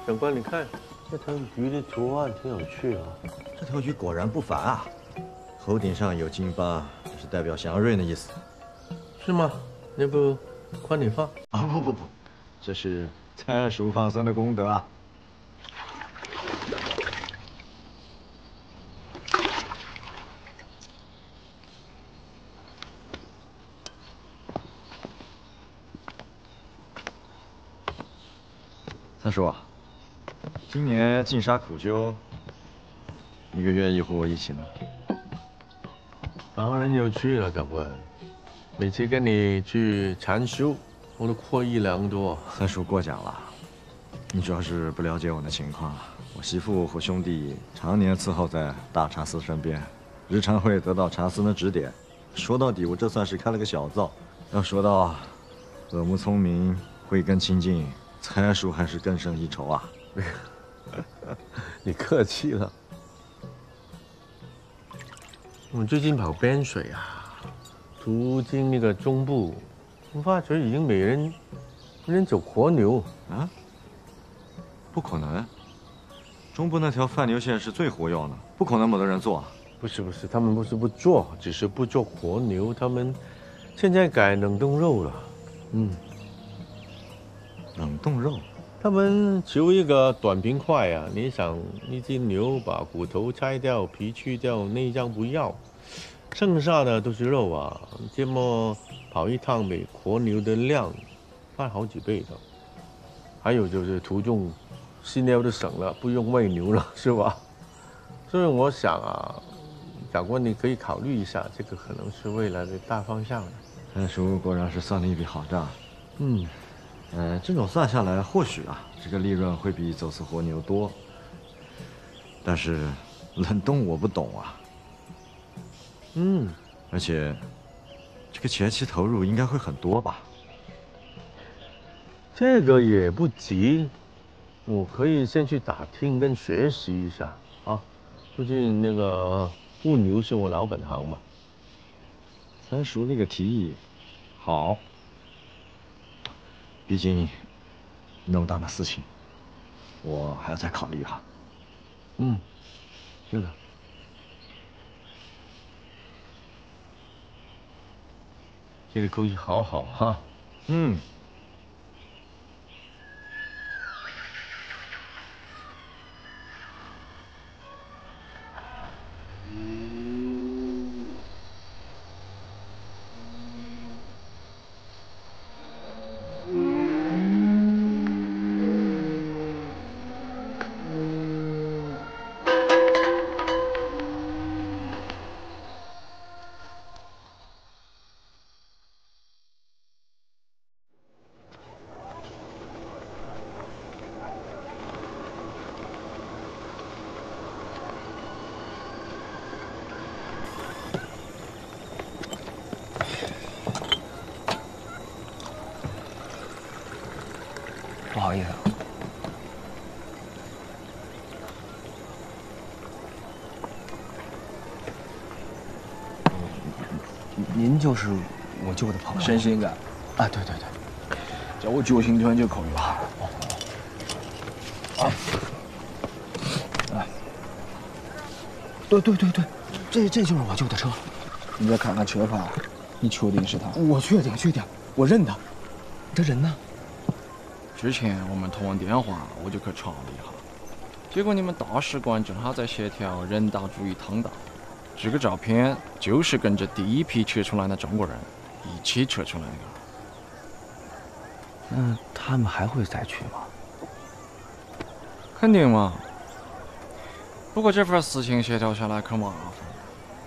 长官，你看这条鱼的图案挺有趣啊。这条鱼果然不凡啊，头顶上有金疤，这是代表祥瑞的意思。是吗？要不宽点放？啊不，这是蔡叔放生的功德啊。 三叔，今年净沙苦修，你可愿意和我一起呢？当然有趣了，长官。每次跟你去禅修，我都获益良多。三叔过奖了，你主要是不了解我的情况。我媳妇和兄弟常年伺候在大茶司身边，日常会得到茶司的指点。说到底，我这算是开了个小灶。要说到耳目聪明、慧根清净，蔡叔还是更胜一筹啊。你客气了。我最近跑边水啊，途经那个中部，我发觉已经没人走活牛啊？不可能，中部那条泛牛线是最活跃的，不可能没得人做啊。不是，他们不是不做，只是不做活牛，他们现在改冷冻肉了。冷冻肉。 他们求一个短平快啊！你想，一只牛把骨头拆掉、皮去掉、内脏不要，剩下的都是肉啊！这么跑一趟比活牛的量翻好几倍的。还有就是途中饲料都省了，不用喂牛了，是吧？所以我想啊，长官你可以考虑一下，这个可能是未来的大方向的。三叔果然是算了一笔好账。这种算下来，或许啊，这个利润会比走私活牛多。但是冷冻我不懂啊。而且这个前期投入应该会很多吧？这个也不急，我可以先去打听跟学习一下啊。最近那个物牛是我老本行嘛。三叔那个提议好，毕竟那么大的事情，我还要再考虑哈。是的。这个口气好好哈。不好意思啊。您就是我舅的朋友，神仙感啊？对，叫我救星团就可以了。对，这就是我舅的车。你再看看车牌，你确定是他？我确定，我认他。这人呢？之前我们通完电话，我就去查了一下，结果你们大使馆正好在协调人大主义通道，这个照片就是跟着第一批撤出来的中国人一起撤出来的。那他们还会再去吗？肯定嘛。不过这份事情协调下来可麻烦，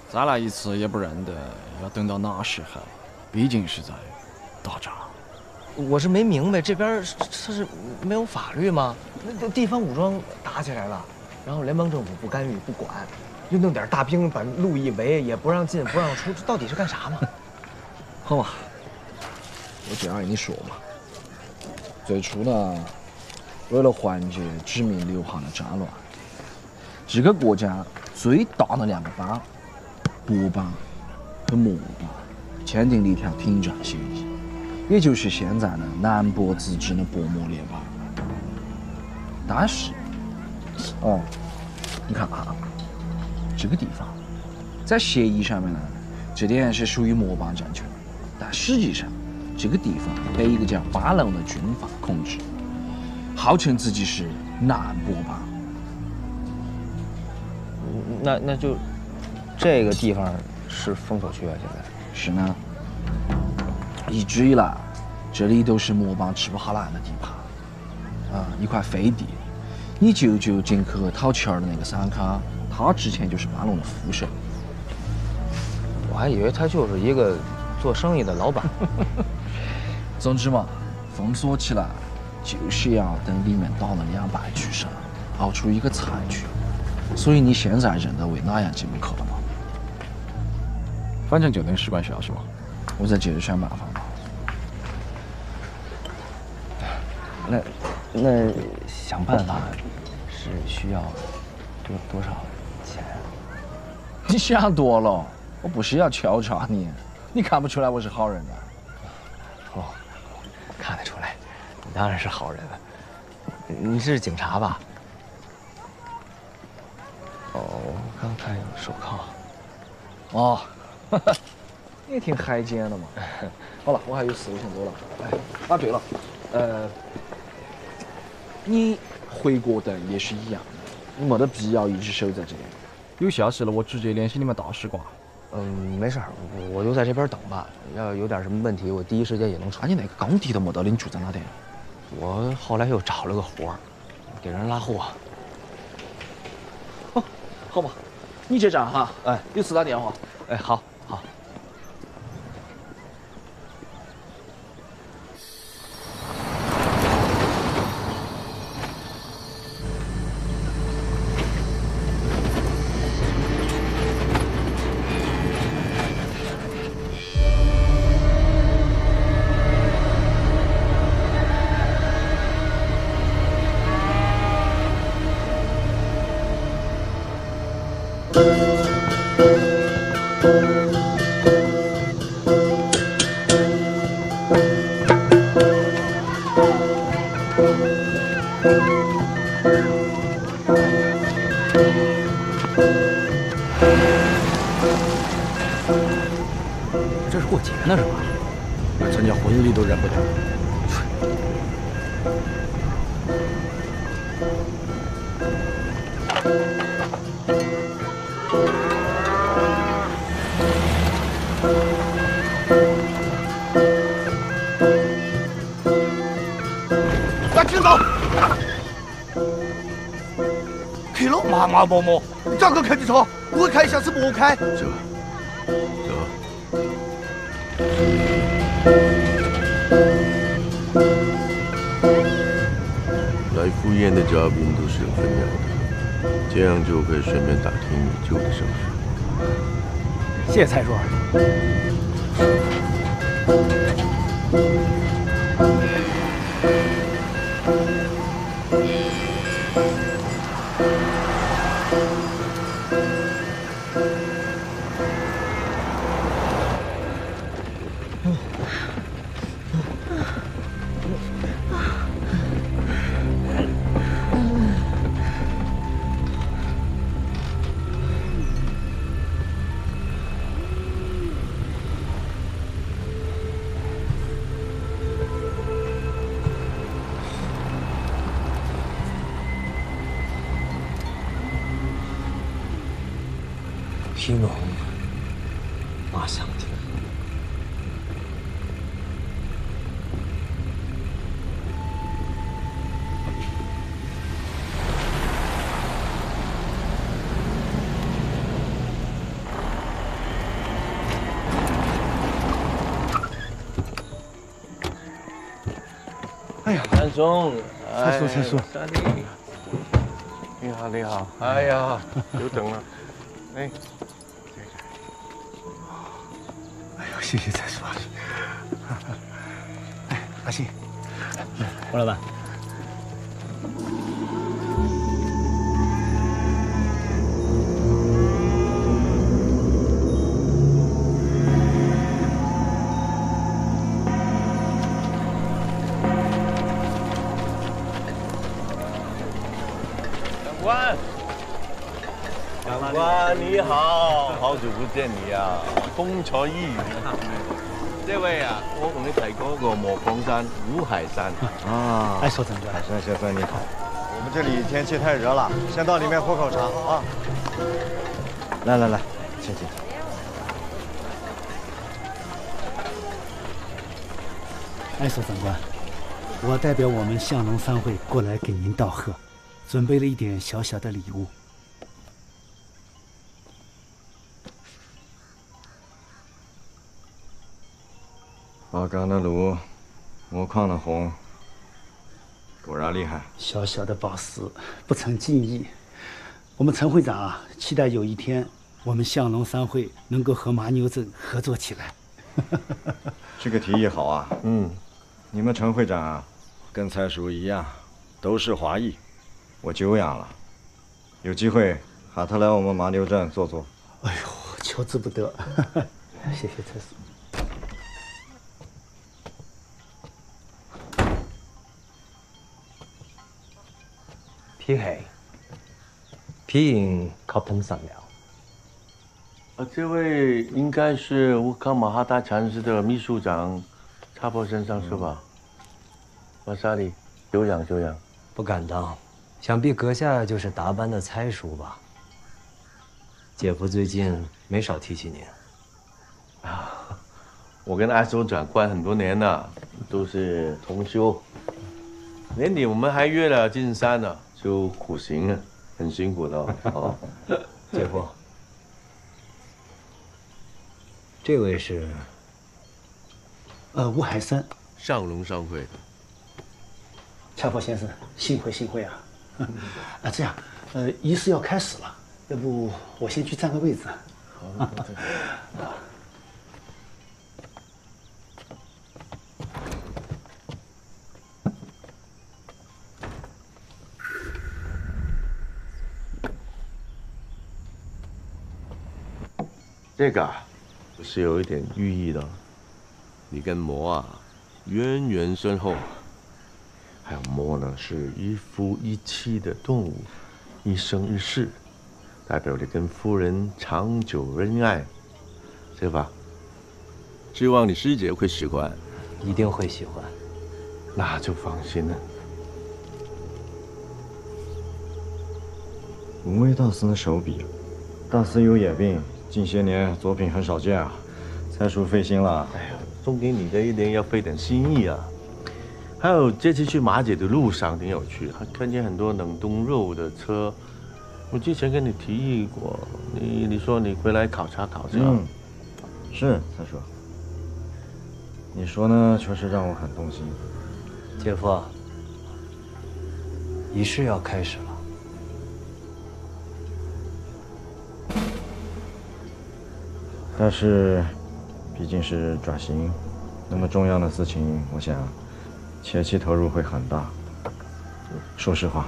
再来一次也不认得，要等到哪时候？毕竟是在打仗。我是没明白，这边他是没有法律吗？那地方武装打起来了，然后联邦政府不干预不管，又弄点大兵把路一围，也不让进不让出，这到底是干啥嘛？好吧，我这样跟你说嘛，最初呢，为了缓解殖民流亡的战乱，这个国家最大的两个邦，博邦和摩邦，签订了一条停战协议，也就是现在的南博自治的博摩联邦。但是，哦，你看啊，这个地方在协议上面呢，这点是属于摩邦政权，但实际上这个地方被一个叫巴隆的军阀控制，号称自己是南摩邦。那就这个地方是封锁区啊，现在是呢，一直以来这里都是摩邦吃不下来的地盘啊，一块废地。你舅舅进去讨钱的那个散卡，他之前就是巴隆的副手。我还以为他就是一个做生意的老板。总之嘛，封锁起来就是要等里面倒了200具上，熬出一个菜去。所以你现在认得为哪样进不去了吗？反正就等使馆需要是吧？我再接着想办法吧。那想办法是需要多少钱啊？你想多了，我不是要敲诈你，你看不出来我是好人的。哦，看得出来，你当然是好人了。你是警察吧？哦，我刚看有手铐。哦，你也挺海鲜的嘛。好了，我还有事，我先走了。哎，啊对了，你回国等也是一样的，你没得必要一直守在这里。有下事了，我直接联系你们大使馆。没事儿，我就在这边等吧。要有点什么问题，我第一时间也能出。你那个工地都没得了，你住在哪点？我后来又找了个活儿，给人拉货。哦，好吧，你结账哈。哎，有事打电话。哎，好，好。这是过节呢是吧？连参加婚礼都认不得。来，听到？开了麻麻木木，咋个开的车？不会开，下次莫开。走。来赴宴的嘉宾都是有分量的，这样就可以顺便打听你舅的生日。谢谢蔡叔。听懂，马上听。哎呀，安松，蔡叔，三弟，你好，你好。哎呀，久等了。哎，哎呦，谢谢蔡叔阿姨。哎，阿信，王老板。官，长官你好，好久不见你啊，风采依然。这位啊，我同你提过一个莫光山、五海山啊，哎，首长官，海山先生你好。我们这里天气太热了，先到里面喝口茶啊。来来来，请请。哎，首长官，我代表我们相农商会过来给您道贺，准备了一点小小的礼物。宝岗的炉，磨矿的红，果然厉害。小小的宝石，不成敬意。我们陈会长啊，期待有一天我们相农商会能够和麻牛镇合作起来。这个提议好啊。你们陈会长啊，跟蔡叔一样，都是华裔，我久仰了。有机会喊他来我们麻牛镇坐坐。哎呦，求之不得。谢谢蔡叔。皮黑，皮影靠碰上了。这位应该是乌康马哈达禅师的秘书长查波先生是吧？瓦萨里，久仰久仰。不敢当，想必阁下就是达班的猜叔吧？姐夫最近没少提起您。啊，我跟阿首长官很多年了，都是同修。年底我们还约了进山呢，就苦行啊，很辛苦的哦。姐夫，这位是？吴海山，上龙商会的。恰坡先生，幸会幸会啊！啊，这样，仪式要开始了，要不我先去占个位置。好。这个啊，是有一点寓意的。你跟魔啊，渊源深厚。还有魔呢，是一夫一妻的动物，一生一世，代表你跟夫人长久恩爱，是吧？希望你师姐会喜欢。一定会喜欢。那就放心了。五位大师的手笔，大师有眼病，近些年作品很少见啊。蔡叔费心了。哎呀，送给你的一定要费点心意啊。还有这次去马姐的路上挺有趣，还看见很多冷冻肉的车。我之前跟你提议过，你说你回来考察考察。是蔡叔。你说呢，确实让我很动心。姐夫，仪式要开始了。但是，毕竟是转型，那么重要的事情，我想前期投入会很大。说实话，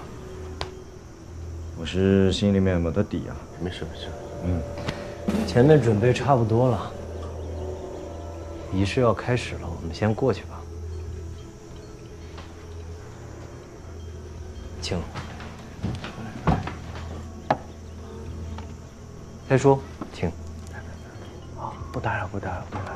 我是心里面没得底啊。没事没事。前面准备差不多了，仪式要开始了，我们先过去吧。请。蔡叔，请。不打扰，不打扰，不打扰。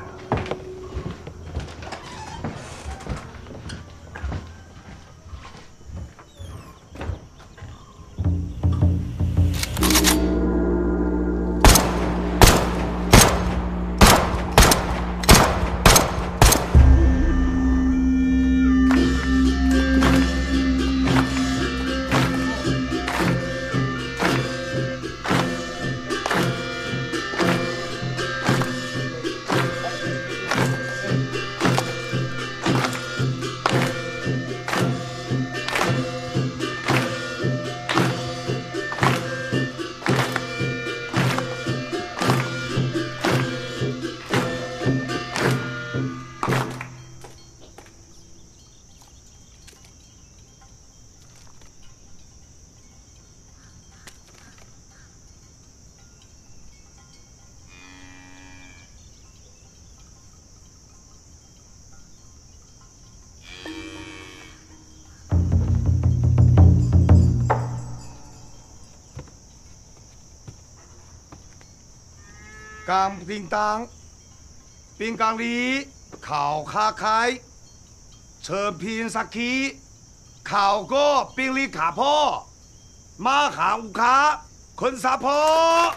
钢叮当，冰缸里烤卡开，车拼沙起，烤过冰里卡坡，马哈乌卡昆沙坡。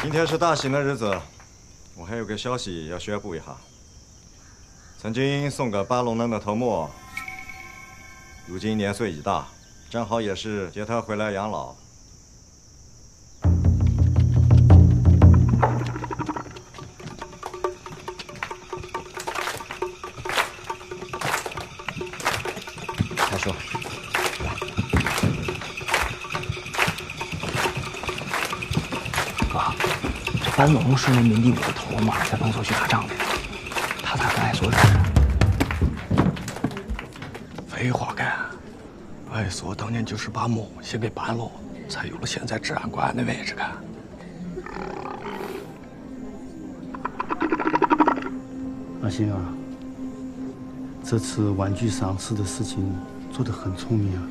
今天是大喜的日子，我还有个消息要宣布一下。曾经送给巴龙人的头目，如今年岁已大，正好也是接他回来养老。蔡叔，班龙是那民地伍的头嘛，在帮手去打仗的。他咋跟艾索认识？废话干！艾索当年就是把墓献给班龙，才有了现在治安官的位置干。阿星啊，这次婉拒赏赐的事情做得很聪明啊。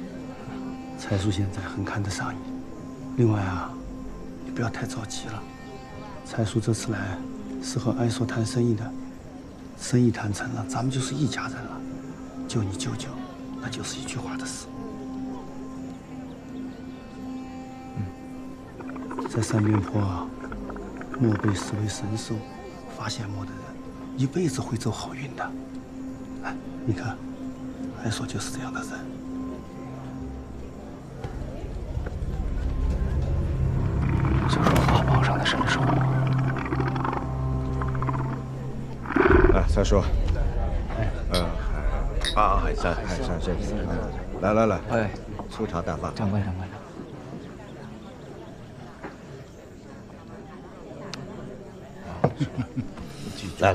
蔡叔现在很看得上你。另外啊，你不要太着急了。蔡叔这次来是和艾索谈生意的，生意谈成了，咱们就是一家人了。救你舅舅，那就是一句话的事。在三边坡啊，莫被视为神兽，发现莫的人一辈子会走好运的。哎，你看，艾索就是这样的人。就是法榜上的神兽。哎，蔡叔。海山，谢谢。来，哎，粗茶淡饭。长官。来，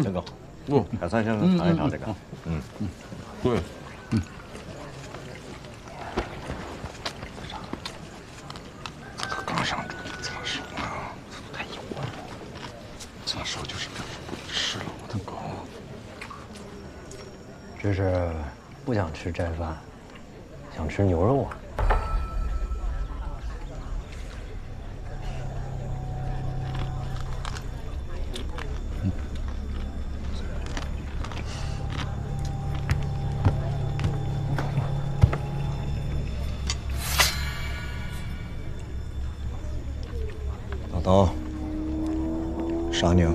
这个，海山先生尝一尝这个。对。刚想着擦手啊，太油了。擦手就是表示不吃了我的狗。这是不想吃斋饭，想吃牛肉啊。老刀，杀牛。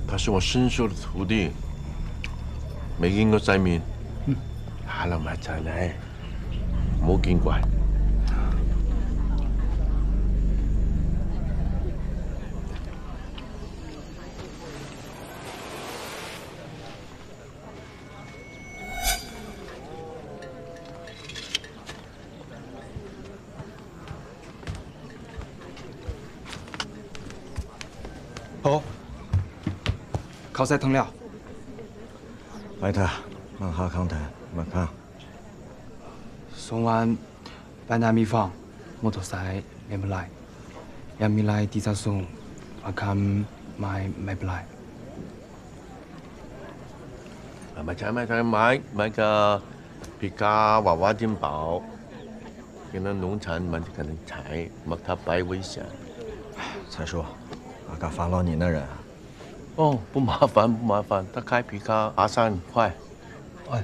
他是我新收的徒弟，未見過世面，下流埋齊嚟，唔好見怪。好，烤菜汤了。来他，慢下康台，慢看。送完半大米饭，摩托车买不来，要米来地下送，我看买不来。買個皮卡娃娃金寶，給那農產買可能踩，莫他白危險。蔡叔，阿嘎烦劳你那人。哦，不麻煩，他開皮卡爬山快。哎。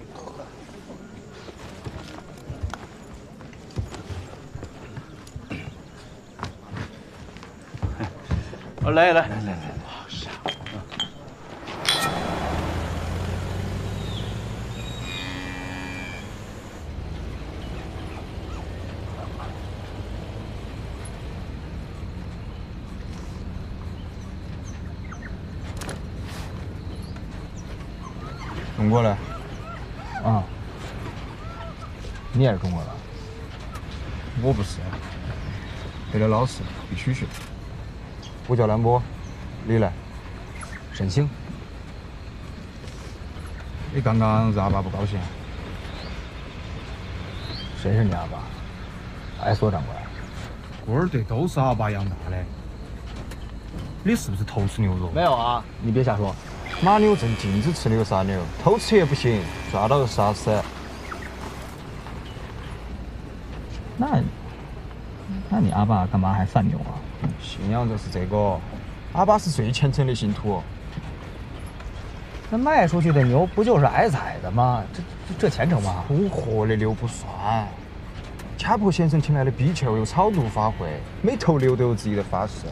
来，好傻。中国的。啊。你也是中国的？我不是。为了老师，必须学。我叫兰波，你呢？沈星。你刚刚是阿爸不高兴？谁是你阿爸？艾所长官。官儿队都是阿爸养大的。你是不是偷吃牛肉？没有啊，你别瞎说。马牛镇禁止吃流沙牛，偷吃也不行，抓到就杀死。那你阿爸干嘛还贩牛啊？信仰就是这个，阿爸是最虔诚的信徒。那卖出去的牛不就是挨宰的吗？这虔诚吗？出货的牛不算。卡普先生请来的比丘有超度法会，每头牛都有自己的法事。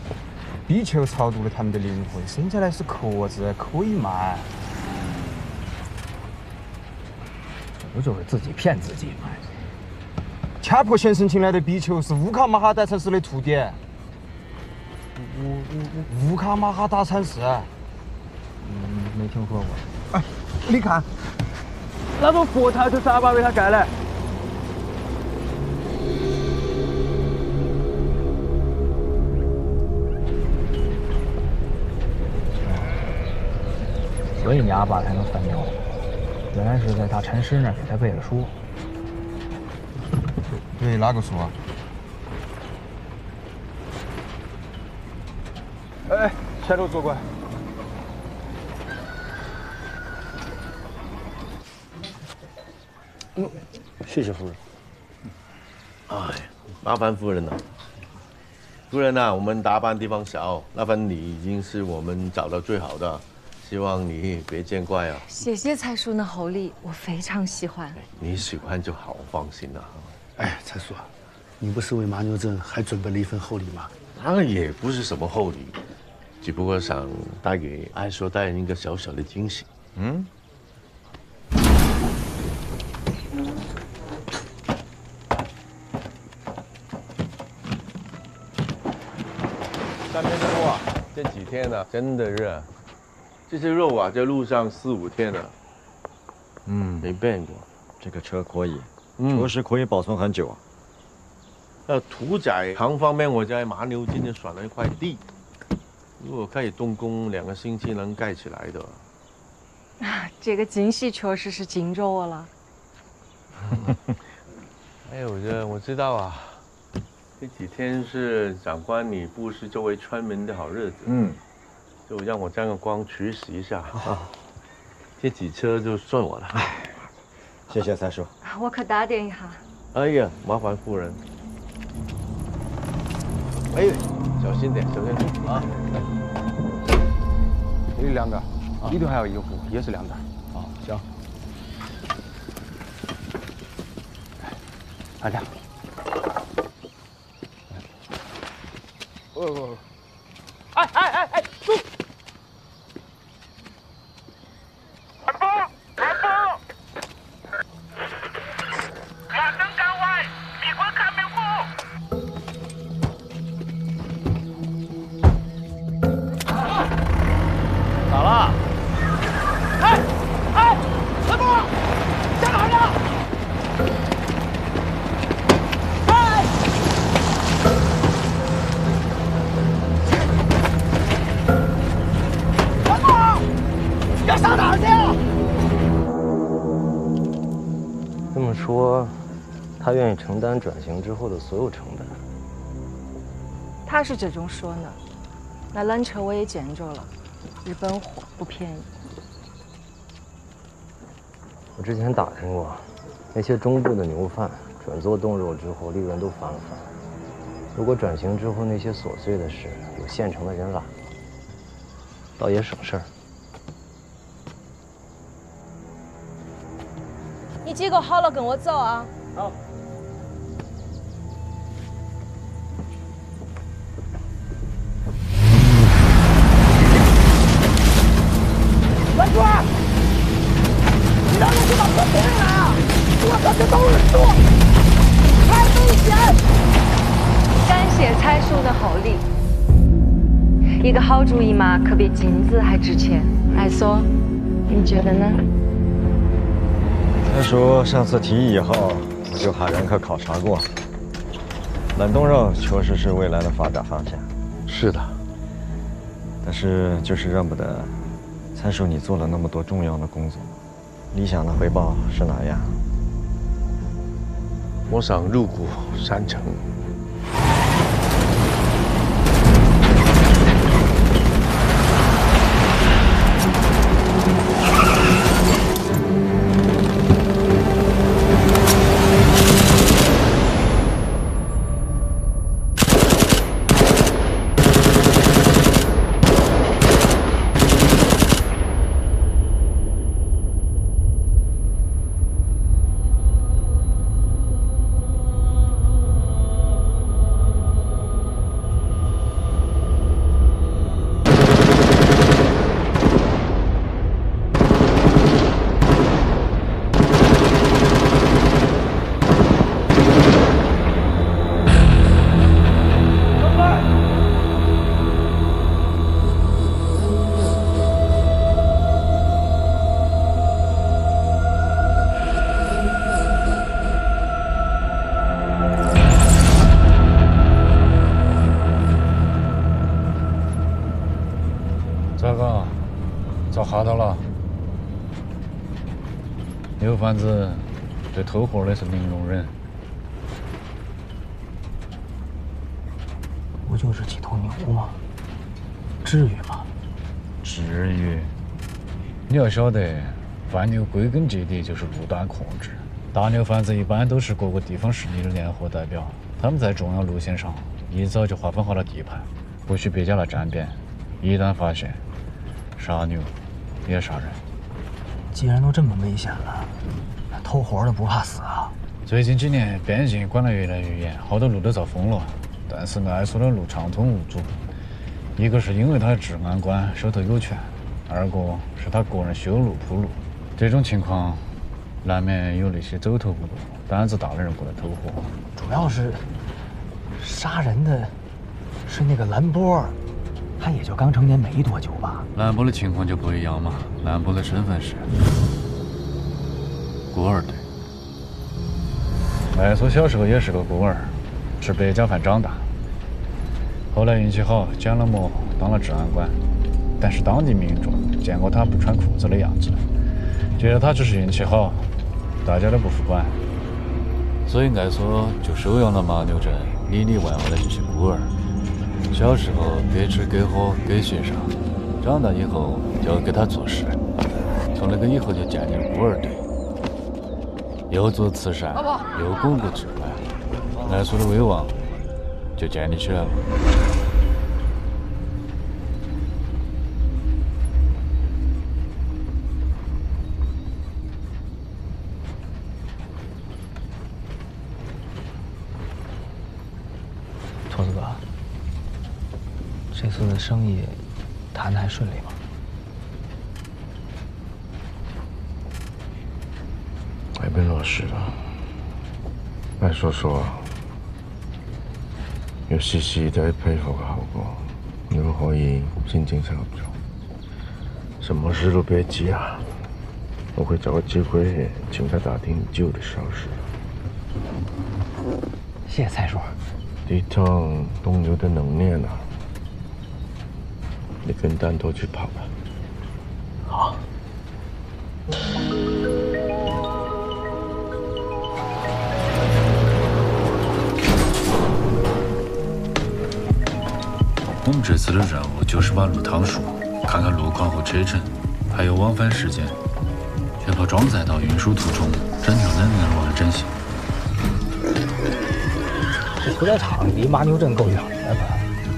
比丘超度了他们的灵魂，生下来是壳子，可以卖。不就是自己骗自己吗？卡普先生请来的比丘是乌卡马哈达禅师的徒弟。乌卡马哈达禅师。没听说过。哎，你看，那座佛塔就是阿爸为他盖的。所以你阿爸才能贩牛，原来是在他禅师那儿给他背了书。对，哪个书啊？哎，下头坐过来。谢谢夫人。哎，麻烦夫人了。夫人呐，我们打扮地方小，那份礼已经是我们找到最好的，希望你别见怪啊。谢谢蔡叔的厚礼，我非常喜欢。你喜欢就好，放心啦。哎，蔡叔，你不是为马牛镇还准备了一份厚礼吗？那也不是什么厚礼，只不过想带给艾说大人一个小小的惊喜。嗯。上面的肉啊，这几天呢、真的热，这些肉啊在路上4、5天了，没变过。这个车可以，确实可以保存很久啊。屠宰行方面，我在马牛今天选了一块地，如果可以动工2个星期能盖起来的。这个惊喜确实是惊着我了。还有我知道啊，这几天是长官你布施周围村民的好日子，就让我沾个光驱使一下啊。这几车就算我了。谢谢蔡叔。我可打点一下。哎呀，麻烦夫人。哎，小心点，小心点啊！这里2个，里头还有1个壶，也是2袋。好，行。慢点。哦。哎，住！安波，马上赶快，米国看门户。咋了？哎，安波，在哪儿呢？要上哪儿去啊？这么说，他愿意承担转型之后的所有成本。他是这种说呢。那缆车我也见着了，日本货不便宜。我之前打听过，那些中部的牛贩转做冻肉之后，利润都翻了番。如果转型之后那些琐碎的事有现成的人揽，倒也省事儿。你几个好了跟我走啊！好。关注！你让人去把车停下来啊！我可这都是树，太危险！感谢蔡叔的厚礼，一个好主意嘛，可比金子还值钱。艾索，你觉得呢？蔡叔上次提议以后，我就派人去考察过，冷冻肉确实是未来的发展方向。是的，但是就是认不得，蔡叔你做了那么多重要的工作，理想的回报是哪样？我想入股3成。咋个？遭哈到了？牛贩子对偷货的是零容忍。不就是几头牛吗？至于吗？至于。你要晓得，贩牛归根结底就是路段控制。大牛贩子一般都是各个地方势力的联合代表，他们在重要路线上一早就划分好了地盘，不许别家来沾边。一旦发现，杀牛也杀人。既然都这么危险了，那偷活的不怕死啊？最近几年边境管得越来越严，好多路都遭封了。但是爱苏的路畅通无阻，一个是因为他治安官手头有权，二个是他个人修路铺路。这种情况难免有那些走投无路、胆子大的人过来偷货。主要是杀人的是那个兰波。他也就刚成年没多久吧。兰波的情况就不一样嘛，兰波的身份是孤儿队。艾苏小时候也是个孤儿，吃白家饭长大。后来运气好，捡了馍当了治安官，但是当地民众见过他不穿裤子的样子，觉得他只是运气好，大家都不服管。所以艾苏就收养了马牛镇里里外外的这些孤儿。小时候给吃给喝给学上，长大以后就给他做事。从那个以后就建立了孤儿队，又做慈善，又巩固治安，艾苏的威望就建立起来了。驼子哥。这次的生意谈得还顺利吗？还没落实了。按说有细细的配合个好过，你们可以心情上走，什么事都别急啊。我会找个机会请他打听旧的消息。谢谢蔡叔。这趟东牛的能耐呢？你跟丹头去跑吧。好。我们这次的任务就是把路趟熟，看看路况和车程，还有往返时间，确保装载到运输途中整条能源路的整形。这屠宰场离马牛镇够远的吧？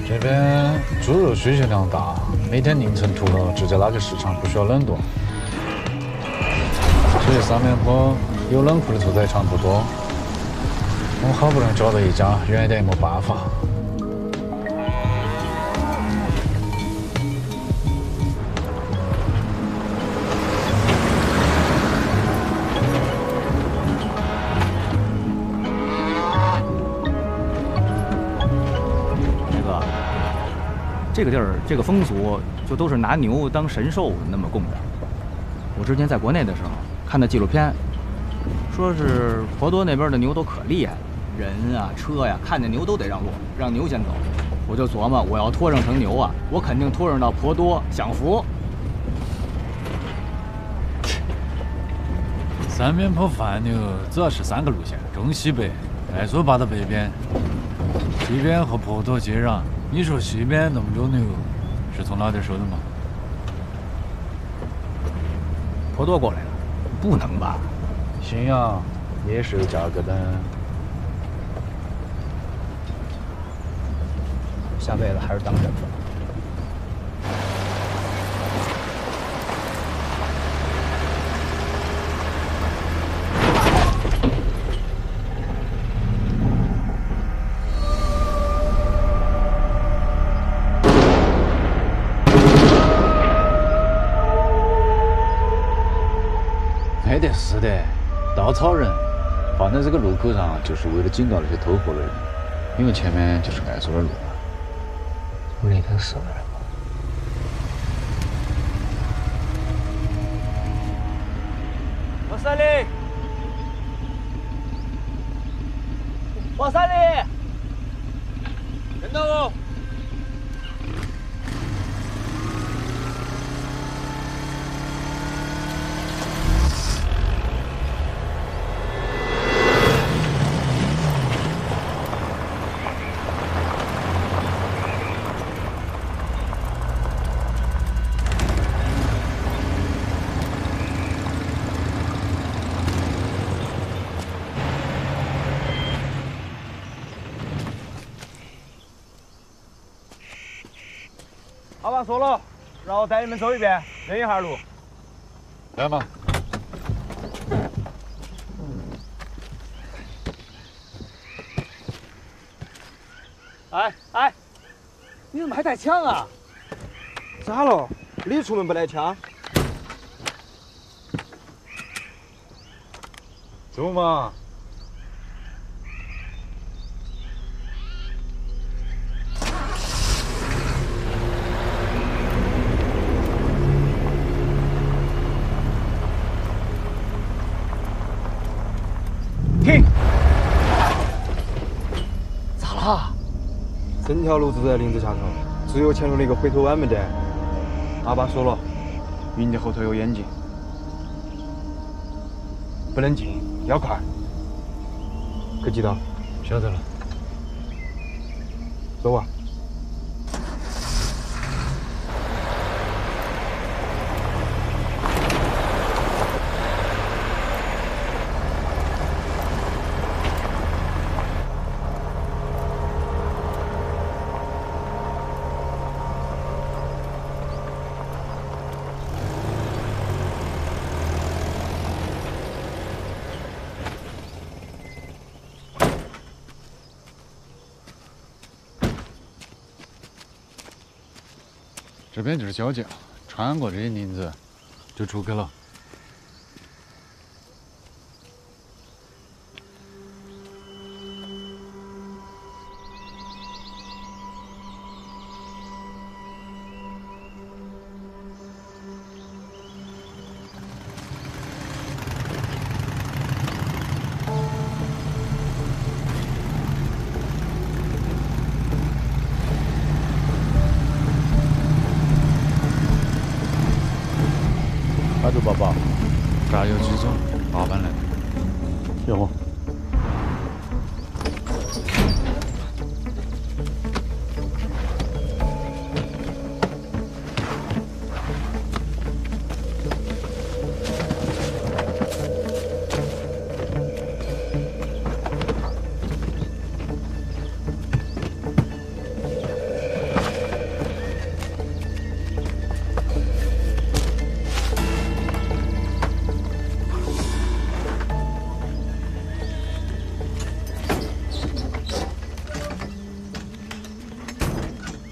这边猪肉需求量大，每天凌晨屠了直接拉给市场，不需要冷冻。所以三面坡有冷库的屠宰场不多。我们好不容易找到一家，远一点也没办法。这个地儿，这个风俗就都是拿牛当神兽那么供着。我之前在国内的时候看的纪录片，说是婆多那边的牛都可厉害了，人啊车呀，看见牛都得让路，让牛先走。我就琢磨，我要拖上成牛啊，我肯定拖上到婆多享福。三面坡贩牛主要是3个路线，中西北，爱说八到北边，西边和婆多接壤。你说西边那么多牛，是从哪点收的吗？婆多过来了？不能吧？信阳也是有价格的。下辈子还是当人吧。没得事的，稻草人放在这个路口上，就是为了警告那些偷货的人，因为前面就是爱说的路。屋里头死了人吗？王三里，王三里，听到不？阿爸说了，让我带你们走一遍，认一下路。来嘛。哎，你怎么还带枪啊？咋了？你出门不带枪？走嘛。停！咋啦？整条路都在林子下头，只有前路那个回头弯没得。阿爸说了，营地后头有眼睛，不能近，要快。可记到？晓得了。走啊！这边就是交界，穿过这些林子就出去了。阿杜爸爸，炸油几种，8班来的。有。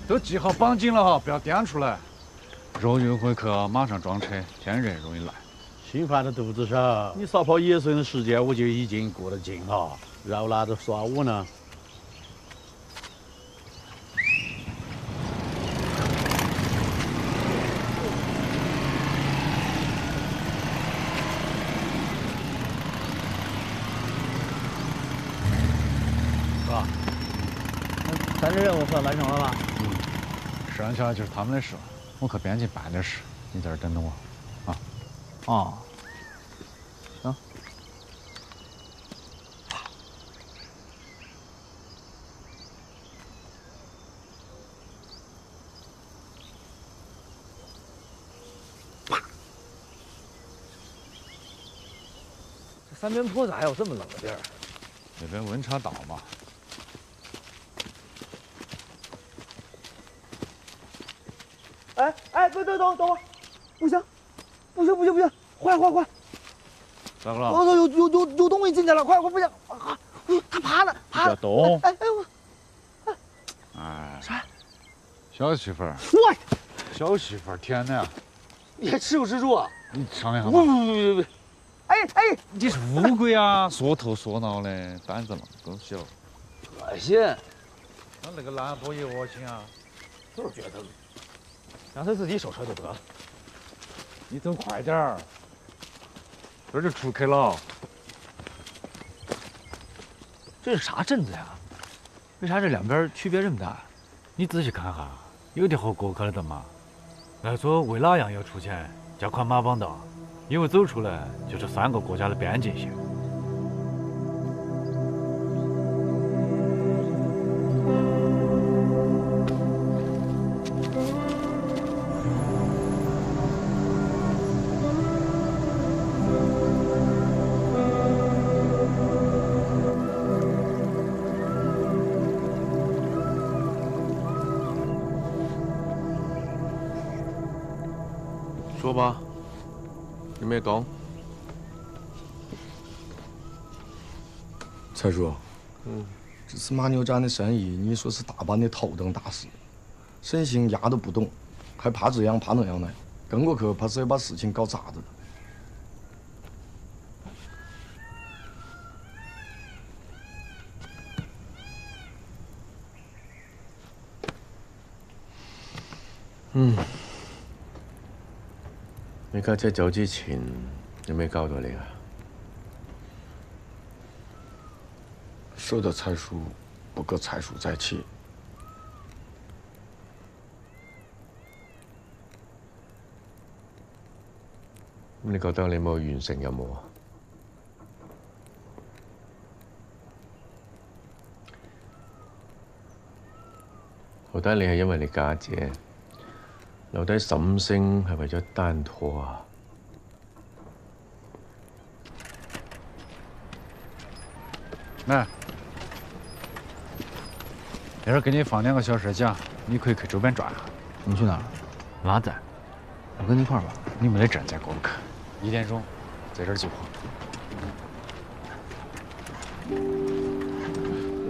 都系好绑紧了哈，不要颠出来。肉运回去马上装车，天热容易烂。心烦的肚子上，你少跑野生的时间，我就已经过得劲了，绕哪着耍我呢？咱这任务算完成了吧？剩下就是他们的事，我去边境办点事，你在这等等我，啊。哦。行。这三边坡咋还有这么冷的地儿？那边温差大嘛。 哎，等会儿，不行，快！咋个了？有东西进去了，快不行！啊，他爬了。别动！哎我，哎，啥？小媳妇儿。我，小媳妇儿，天哪！你还吃不吃住啊？你尝一下吧。不，哎，你是乌龟啊，缩头缩脑的，胆子那么够小。恶心！那个兰博也恶心啊。就是觉得。 让他自己守车就得了。你走快点儿，这就出去了。这是啥镇子呀？为啥这两边区别这么大？你仔细看哈，有条河过去了的嘛。来说为哪样要出钱，加宽马帮道，因为走出来就是3个国家的边境线。 说吧，有咩讲？财叔，这次马牛展的生意，你说是大班的头等大事，省心丫都不懂，还怕这样怕那样的，跟过去怕是要把事情搞砸的。你家姐走之前有咩交代你啊？守得财叔，不搁财叔在起。咁你覺得你有冇完成任務啊？到底你係因為你家姐？ 留低沈星係為咗單拖啊！来，在这儿给你放2个小时假，你可以去周边转一下。你去哪儿？拉赞，我跟你一块儿吧。你没得证再过不去。1点钟，在这儿集合。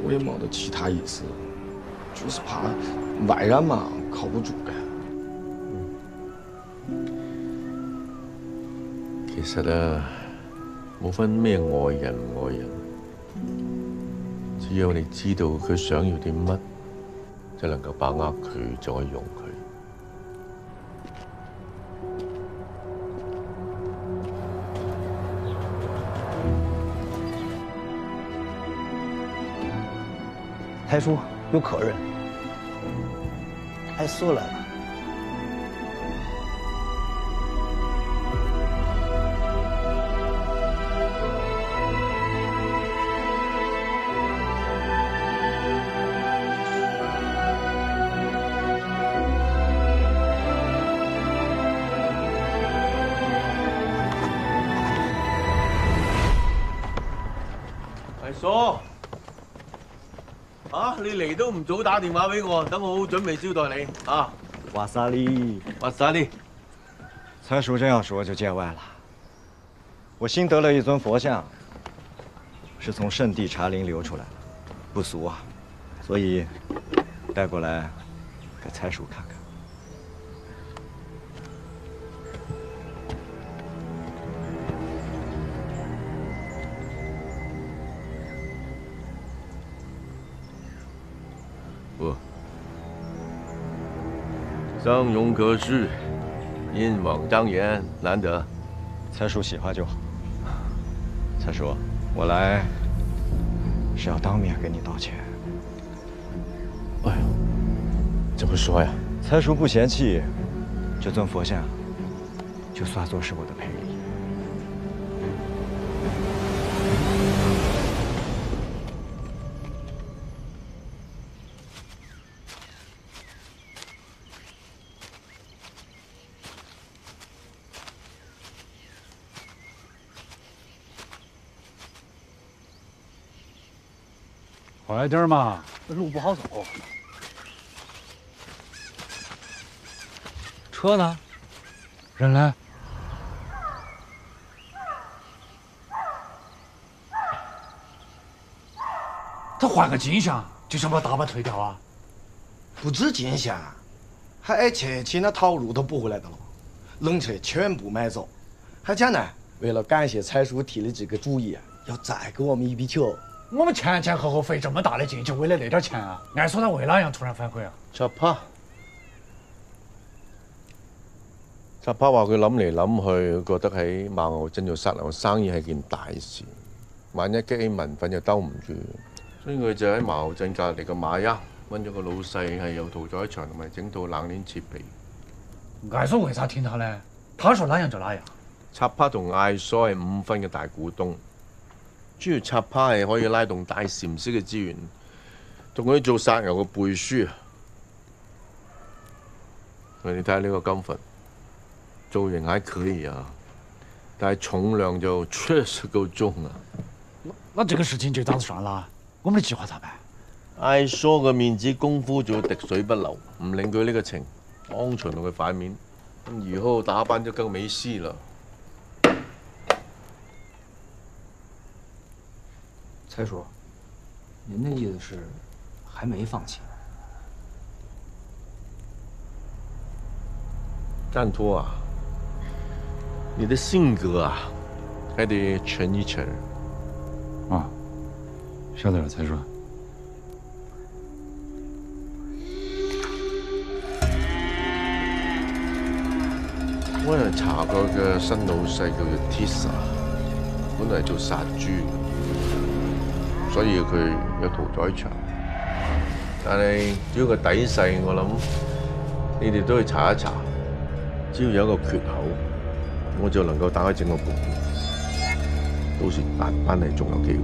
我也没得其他意思，就是怕外人嘛靠不住的。 其實啊，冇分咩愛人唔愛人，只要你知道佢想要啲乜，就能夠把握佢，就可以用佢。台叔有客人，太素来了。 叔，啊，你嚟都唔早打電話俾我，等我好準備招待你啊！瓦萨利，瓦萨利，财叔这样说就见外了。我新得了一尊佛像，是从圣地茶陵流出来的，不俗啊，所以带过来给财叔看看。 不，相容可视，引往张言，难得。财叔喜欢就好。财叔，我来是要当面跟你道歉。哎，么说呀？财叔不嫌弃，这尊佛像就算作是我的赔礼。快点嘛，路不好走。车呢？人呢？他换个景象就想把大巴推掉啊？不止金线，还挨亲那套路都补回来的了，冷车全部买走。还钱呢，为了感谢财叔提的这个主意，要再给我们一笔球。我们前前后后费这么大的劲，就为了那点钱啊？按说他为哪样突然反悔啊？查帕話佢諗嚟諗去，覺得喺馬牛鎮做殺牛生意係件大事，萬一激起民憤就兜唔住，所以佢就喺馬牛鎮隔離個馬邑揾咗個老細係有屠宰場同埋整套冷鏈設備。艾索為啥聽他呢？他說哪樣就哪樣。查帕同艾索係5分嘅大股東。主要插趴係可以拉動大禪式嘅資源，同佢做殺牛嘅背書。你睇下呢個金佛，造型還可以啊，但係重量就確實夠重啊。那這個事情就這樣子算了，我們的計劃咋辦？艾索嘅面子功夫就要滴水不流，唔令佢呢個情，當場同佢反面，咁以後打扮就更沒戲了。财叔，您的意思是还没放弃？赞托啊，你的性格啊，还得沉一沉。啊，晓得了，财叔。我有查過嘅新老細叫做 Tisa， 本來係做殺豬。所以佢有屠宰場，但係只要個底細，我諗你哋都去查一查。只要有一個缺口，我就能夠打開整個局面。到時大班係仲有機會。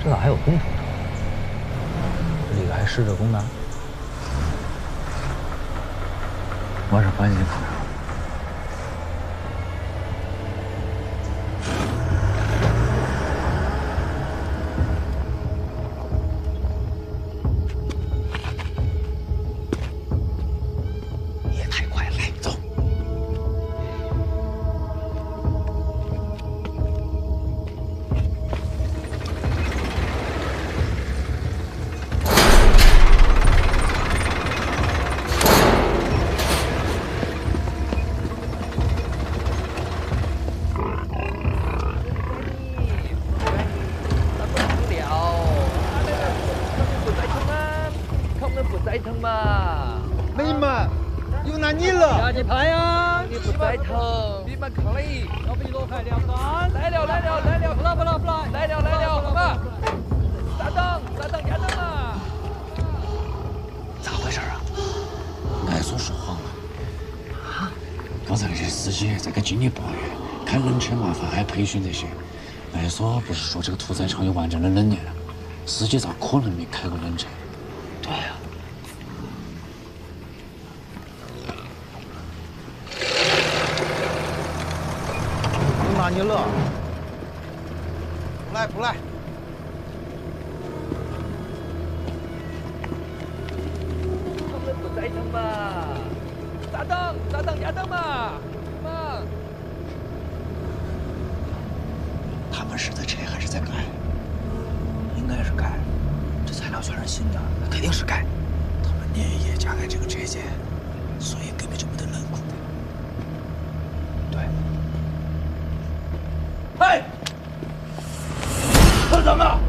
这咋还有工头车？这里还施着工呢。晚上8点就看到。也太快了，来，走。妹们，又拿你了！下去拍呀！你不再疼，你们可以。要不一路开2番。来了，不来，来了，好吧。3等，2等嘛。咋回事啊？艾索说谎了。啊？刚才那些司机在跟经理抱怨，开冷车麻烦，还培训这些。艾索不是说这个屠宰场有完整的冷链啊？司机咋可能没开过冷车？对呀。拿你了！不来！他们不在等嘛？3等，2等嘛？他们是在拆还是在盖？应该是盖，这材料全是新的，肯定是盖。他们年夜加盖这个拆迁，所以根本就没得人苦。对。嘿，干什么？